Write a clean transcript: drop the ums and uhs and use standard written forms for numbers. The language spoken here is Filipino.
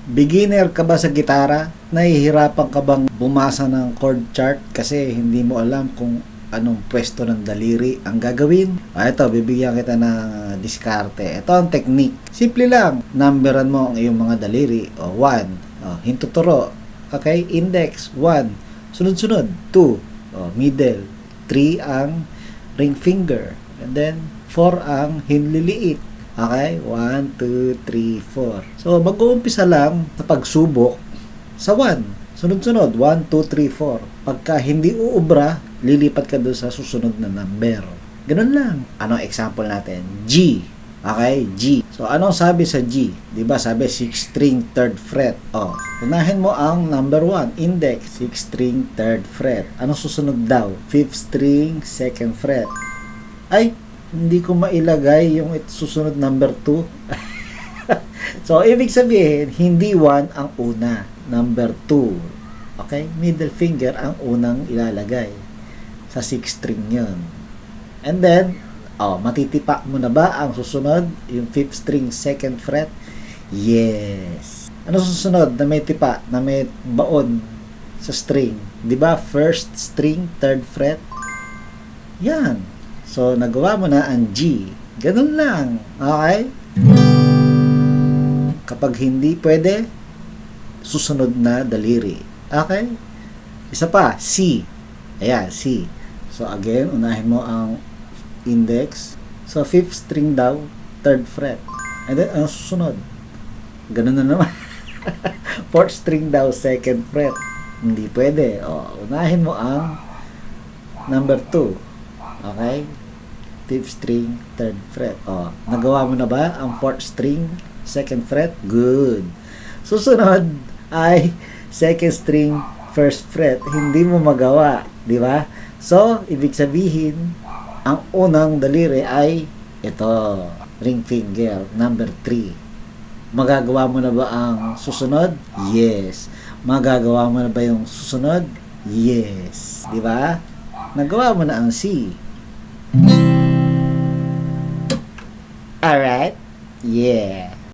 Beginner ka ba sa gitara? Nahihirapan ka bang bumasa ng chord chart kasi hindi mo alam kung anong pwesto ng daliri ang gagawin? Ito, bibigyan kita ng diskarte. Ito ang technique. Simple lang. Numberan mo ang iyong mga daliri. 1. Hintuturo. Okay? Index. 1. Sunod-sunod. 2. Middle. 3 ang ring finger. And then, 4 ang hinliliit. Okay? 1, 2, 3, 4. So, mag-uumpisa lang sa pagsubok sa 1. Sunod-sunod. 1, 2, 3, 4. Pagka hindi uubra, lilipat ka doon sa susunod na number. Ganun lang. Anong example natin? G. Okay? G. So, anong sabi sa G? Diba sabi 6 string 3rd fret. Unahin mo ang number 1. Index. 6 string 3rd fret. Anong susunod daw? 5th string 2nd fret. Ay, hindi ko mailagay yung susunod number 2. So, ibig sabihin, hindi 1 ang una. Number 2. Okay? Middle finger ang unang ilalagay. Sa 6 string yun. And then, matitipak mo na ba ang susunod? Yung 5th string 2nd fret? Yes. Ano susunod na may tipa, na may baon sa string? Diba? 1st string 3rd fret? Yan. So, nagawa mo na ang G. Ganun lang. Okay? Kapag hindi pwede, susunod na daliri. Okay? Isa pa, C. Ayan, C. So, again, unahin mo ang index. So, 5th string daw, 3rd fret. And then, ang susunod? Ganun na naman. 4th string daw, 2nd fret. Hindi pwede. Unahin mo ang number 2. Okay? 5th string, 3rd fret. Nagawa mo na ba ang 4th string, 2nd fret? Good. Susunod ay 2nd string, 1st fret. Hindi mo magawa, di ba? So, ibig sabihin, ang unang daliri ay ito, ring finger, number 3. Magagawa mo na ba ang susunod? Yes. Magagawa mo na ba yung susunod? Yes. Di ba? Nagawa mo na ang C. Alright? Yeah.